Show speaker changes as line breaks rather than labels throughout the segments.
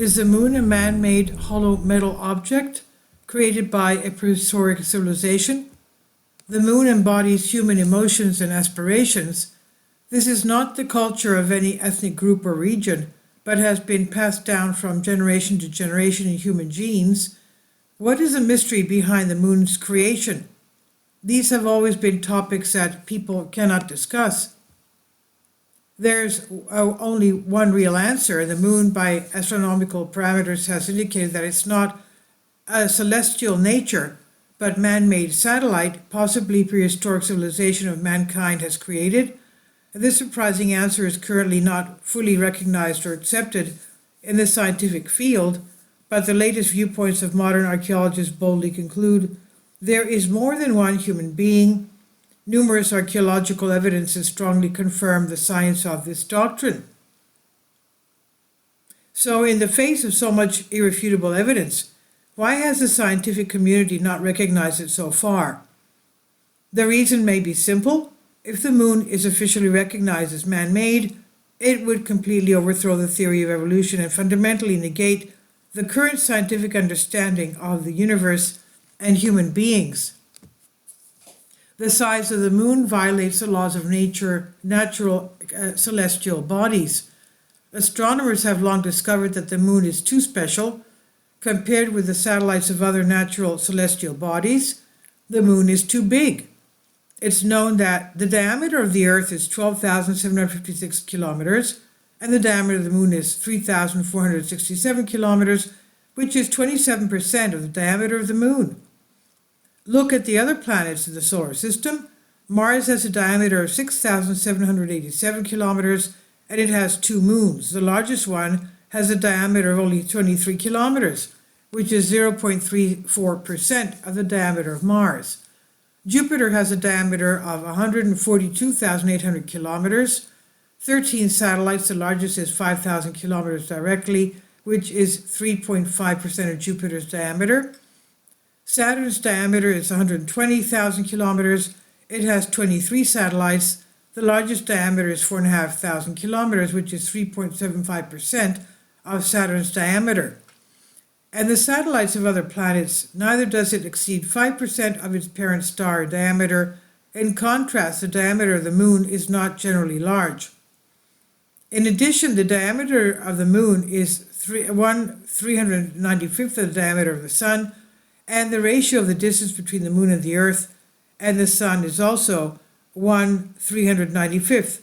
Is the moon a man-made hollow metal object created by a prehistoric civilization? The moon embodies human emotions and aspirations. This is not the culture of any ethnic group or region, but has been passed down from generation to generation in human genes. What is the mystery behind the moon's creation? These have always been topics that people cannot discuss. There's only one real answer. The moon, by astronomical parameters, has indicated that it's not a celestial nature, but man-made satellite, possibly prehistoric civilization of mankind has created. This surprising answer is currently not fully recognized or accepted in the scientific field, but the latest viewpoints of modern archaeologists boldly conclude there is more than one human being. Numerous archaeological evidences strongly confirm the science of this doctrine. So, in the face of so much irrefutable evidence, why has the scientific community not recognized it so far? The reason may be simple. If the moon is officially recognized as man-made, it would completely overthrow the theory of evolution and fundamentally negate the current scientific understanding of the universe and human beings. The size of the moon violates the laws of natural celestial bodies. Astronomers have long discovered that the moon is too special. Compared with the satellites of other natural celestial bodies, the moon is too big. It's known that the diameter of the Earth is 12,756 kilometers, and the diameter of the moon is 3,467 kilometers, which is 27% of the diameter of the moon. Look at the other planets in the solar system. Mars has a diameter of 6,787 kilometers, and it has two moons. The largest one has a diameter of only 23 kilometers, which is 0.34% of the diameter of Mars. Jupiter has a diameter of 142,800 kilometers, 13 satellites. The largest is 5,000 kilometers directly, which is 3.5% of Jupiter's diameter. Saturn's diameter is 120,000 kilometers. It has 23 satellites. The largest diameter is 4,500 kilometers, which is 3.75% of Saturn's diameter. And the satellites of other planets, neither does it exceed 5% of its parent star diameter. In contrast, the diameter of the moon is not generally large. In addition, the diameter of the moon is 1/395th of the diameter of the sun, and the ratio of the distance between the moon and the Earth and the sun is also 1/395th.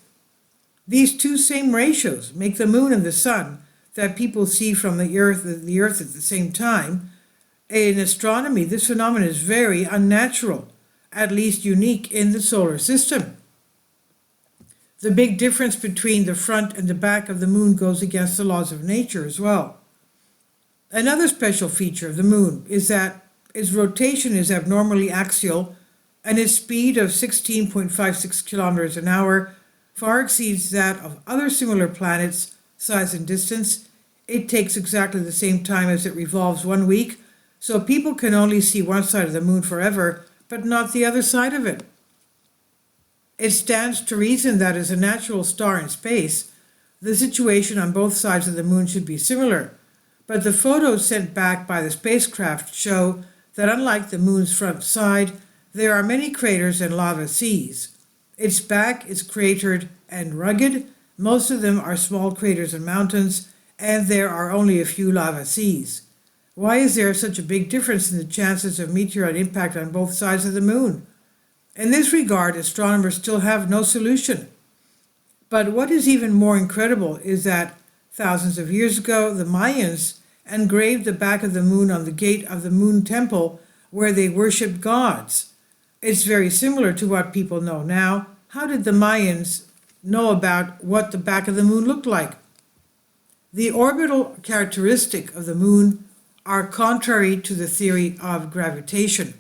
These two same ratios make the moon and the sun that people see from the Earth at the same time. In astronomy, this phenomenon is very unnatural, at least unique in the solar system. The big difference between the front and the back of the moon goes against the laws of nature as well. Another special feature of the moon is that its rotation is abnormally axial, and its speed of 16.56 kilometers an hour far exceeds that of other similar planets, size and distance. It takes exactly the same time as it revolves 1 week, so people can only see one side of the moon forever, but not the other side of it. It stands to reason that as a natural star in space, the situation on both sides of the moon should be similar, but the photos sent back by the spacecraft show that unlike the moon's front side, there are many craters and lava seas. Its back is cratered and rugged. Most of them are small craters and mountains, and there are only a few lava seas. Why is there such a big difference in the chances of meteorite impact on both sides of the moon? In this regard, astronomers still have no solution. But what is even more incredible is that thousands of years ago, the Mayans engraved the back of the moon on the gate of the moon temple where they worshipped gods. It's very similar to what people know now. How did the Mayans know about what the back of the moon looked like? The orbital characteristic of the moon are contrary to the theory of gravitation.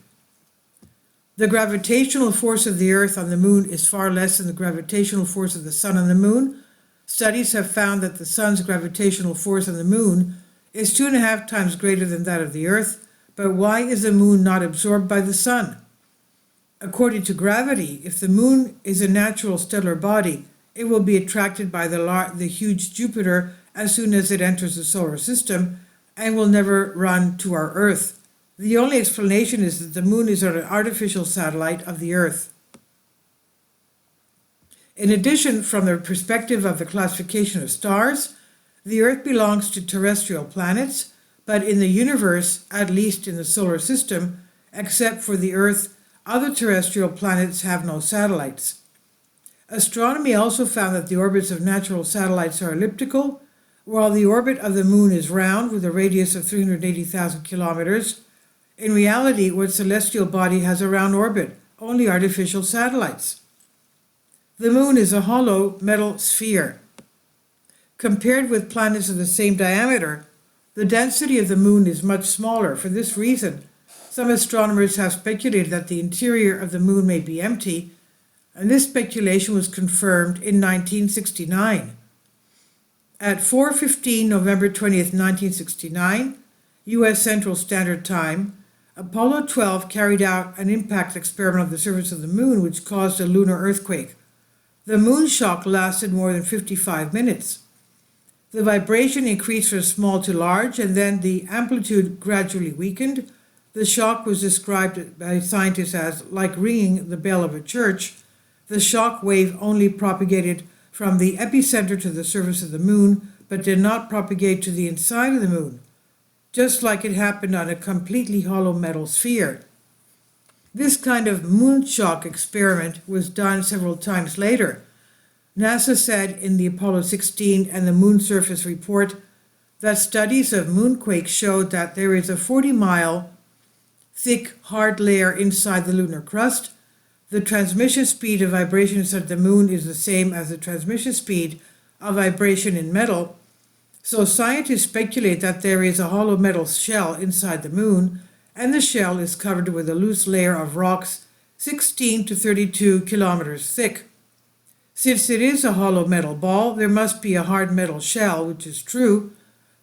The gravitational force of the Earth on the moon is far less than the gravitational force of the sun on the moon. Studies have found that the sun's gravitational force on the moon is 2.5 times greater than that of the Earth, but why is the moon not absorbed by the sun? According to gravity, if the moon is a natural stellar body, it will be attracted by the huge Jupiter as soon as it enters the solar system and will never run to our Earth. The only explanation is that the moon is an artificial satellite of the Earth. In addition, from the perspective of the classification of stars, the Earth belongs to terrestrial planets, but in the universe, at least in the solar system, except for the Earth, other terrestrial planets have no satellites. Astronomy also found that the orbits of natural satellites are elliptical, while the orbit of the moon is round with a radius of 380,000 kilometers. In reality, what celestial body has a round orbit? Only artificial satellites. The moon is a hollow metal sphere. Compared with planets of the same diameter, the density of the moon is much smaller. For this reason, some astronomers have speculated that the interior of the moon may be empty, and this speculation was confirmed in 1969. At 4:15 November 20th, 1969, U.S. Central Standard Time, Apollo 12 carried out an impact experiment on the surface of the moon which caused a lunar earthquake. The moon shock lasted more than 55 minutes. The vibration increased from small to large, and then the amplitude gradually weakened. The shock was described by scientists as like ringing the bell of a church. The shock wave only propagated from the epicenter to the surface of the moon, but did not propagate to the inside of the moon, just like it happened on a completely hollow metal sphere. This kind of moon shock experiment was done several times later. NASA said in the Apollo 16 and the Moon Surface Report that studies of moonquakes showed that there is a 40-mile thick hard layer inside the lunar crust. The transmission speed of vibrations at the moon is the same as the transmission speed of vibration in metal, so scientists speculate that there is a hollow metal shell inside the moon, and the shell is covered with a loose layer of rocks 16 to 32 kilometers thick. Since it is a hollow metal ball, there must be a hard metal shell, which is true.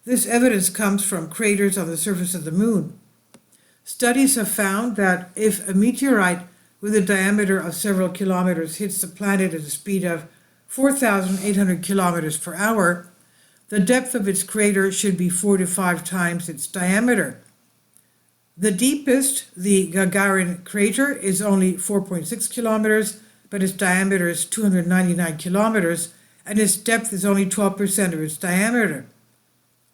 This evidence comes from craters on the surface of the moon. Studies have found that if a meteorite with a diameter of several kilometers hits the planet at a speed of 4,800 kilometers per hour, the depth of its crater should be 4 to 5 times its diameter. The deepest, the Gagarin crater, is only 4.6 kilometers, but its diameter is 299 kilometers, and its depth is only 12% of its diameter.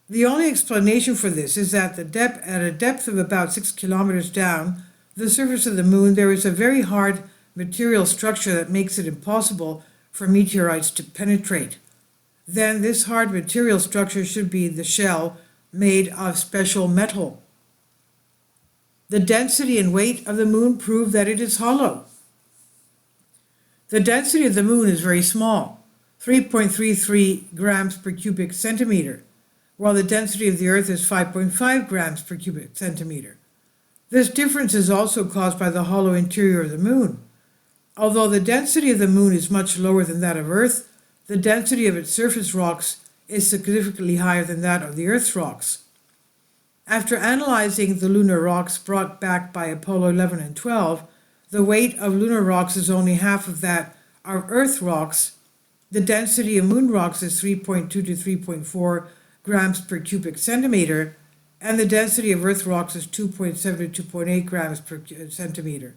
The only explanation for this is that at a depth of about 6 kilometers down the surface of the moon, there is a very hard material structure that makes it impossible for meteorites to penetrate. Then this hard material structure should be the shell made of special metal. The density and weight of the moon prove that it is hollow. The density of the moon is very small, 3.33 grams per cubic centimeter, while the density of the Earth is 5.5 grams per cubic centimeter. This difference is also caused by the hollow interior of the moon. Although the density of the moon is much lower than that of Earth, the density of its surface rocks is significantly higher than that of the Earth's rocks. After analyzing the lunar rocks brought back by Apollo 11 and 12, the weight of lunar rocks is only half of that of Earth rocks. The density of moon rocks is 3.2 to 3.4 grams per cubic centimeter, and the density of Earth rocks is 2.7 to 2.8 grams per centimeter.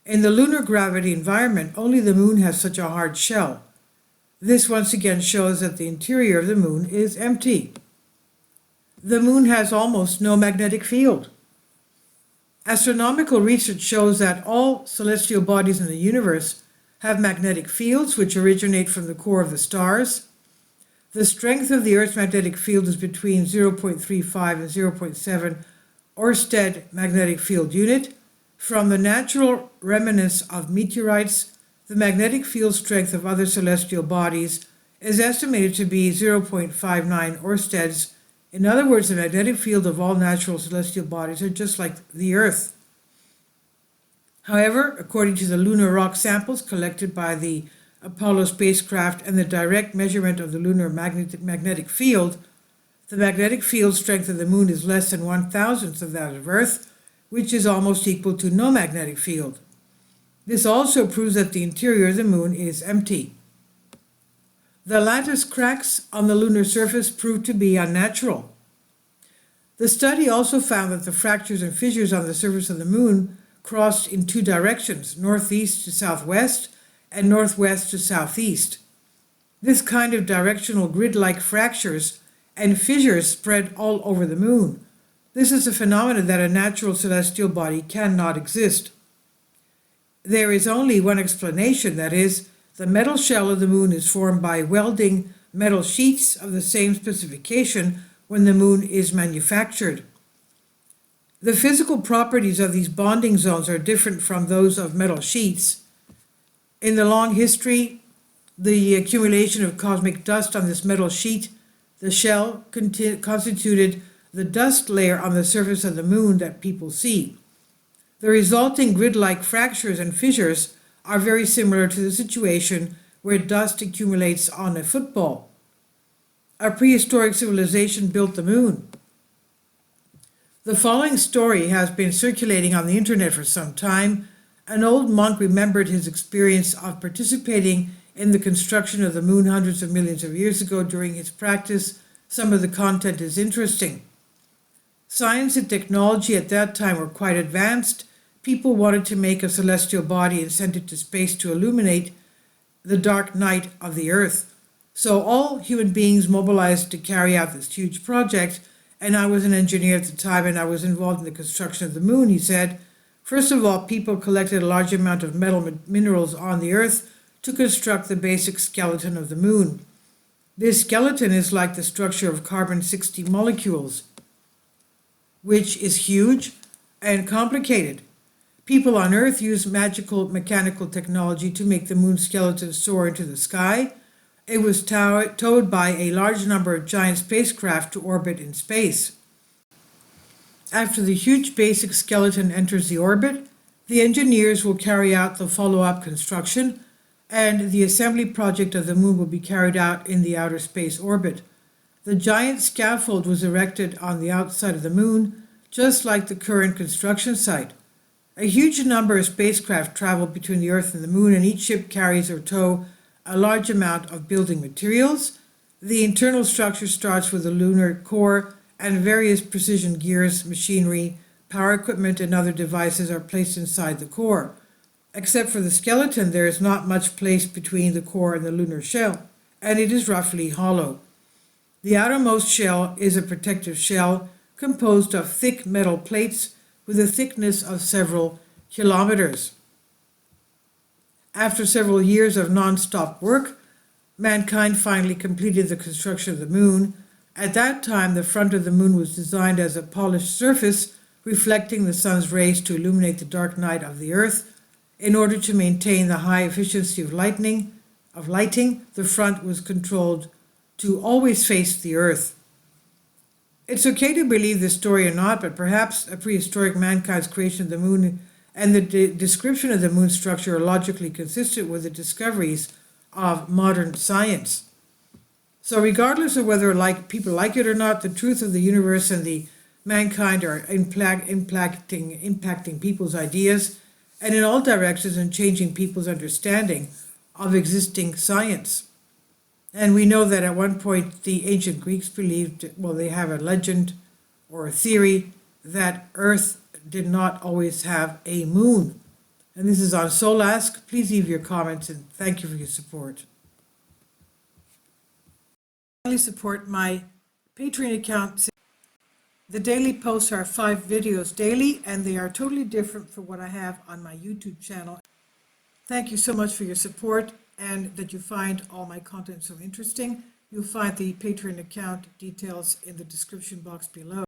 In the lunar gravity environment, only the moon has such a hard shell. This once again shows that the interior of the moon is empty. The moon has almost no magnetic field. Astronomical research shows that all celestial bodies in the universe have magnetic fields which originate from the core of the stars. The strength of the Earth's magnetic field is between 0.35 and 0.7 Oersted magnetic field unit. From the natural remnants of meteorites, the magnetic field strength of other celestial bodies is estimated to be 0.59 Oersteds. In other words, the magnetic field of all natural celestial bodies are just like the Earth. However, according to the lunar rock samples collected by the Apollo spacecraft and the direct measurement of the lunar magnetic field, the magnetic field strength of the moon is less than 1,000th of that of Earth, which is almost equal to no magnetic field. This also proves that the interior of the moon is empty. The lattice cracks on the lunar surface proved to be unnatural. The study also found that the fractures and fissures on the surface of the moon crossed in two directions, northeast to southwest and northwest to southeast. This kind of directional grid-like fractures and fissures spread all over the moon. This is a phenomenon that a natural celestial body cannot exist. There is only one explanation, that is, the metal shell of the moon is formed by welding metal sheets of the same specification when the moon is manufactured. The physical properties of these bonding zones are different from those of metal sheets. In the long history, the accumulation of cosmic dust on this metal sheet, the shell, constituted the dust layer on the surface of the moon that people see. The resulting grid-like fractures and fissures are very similar to the situation where dust accumulates on a football. A prehistoric civilization built the moon. The following story has been circulating on the internet for some time. An old monk remembered his experience of participating in the construction of the moon hundreds of millions of years ago during his practice. Some of the content is interesting. Science and technology at that time were quite advanced. People wanted to make a celestial body and send it to space to illuminate the dark night of the Earth. So all human beings mobilized to carry out this huge project, and I was an engineer at the time and I was involved in the construction of the moon, he said. First of all, people collected a large amount of metal minerals on the Earth to construct the basic skeleton of the moon. This skeleton is like the structure of carbon-60 molecules, which is huge and complicated. People on Earth use magical mechanical technology to make the moon skeleton soar into the sky. It was towed by a large number of giant spacecraft to orbit in space. After the huge basic skeleton enters the orbit, the engineers will carry out the follow-up construction, and the assembly project of the moon will be carried out in the outer space orbit. The giant scaffold was erected on the outside of the moon, just like the current construction site. A huge number of spacecraft travel between the Earth and the moon, and each ship carries or tow a large amount of building materials. The internal structure starts with a lunar core, and various precision gears, machinery, power equipment, and other devices are placed inside the core. Except for the skeleton, there is not much place between the core and the lunar shell, and it is roughly hollow. The outermost shell is a protective shell composed of thick metal plates with a thickness of several kilometers. After several years of non-stop work, mankind finally completed the construction of the moon. At that time, the front of the moon was designed as a polished surface reflecting the sun's rays to illuminate the dark night of the Earth. In order to maintain the high efficiency of lighting, the front was controlled to always face the Earth. It's okay to believe this story or not, but perhaps a prehistoric mankind's creation of the moon and the description of the moon structure are logically consistent with the discoveries of modern science. So regardless of whether people like it or not, the truth of the universe and the mankind are impacting people's ideas and in all directions and changing people's understanding of existing science. And we know that at one point the ancient Greeks believed, well, they have a legend or a theory that Earth did not always have a moon. And this is on Soul Ask. Please leave your comments and thank you for your support. Finally, support my Patreon account. The daily posts are 5 videos daily, and they are totally different from what I have on my YouTube channel. Thank you so much for your support and that you find all my content so interesting. You'll find the Patreon account details in the description box below.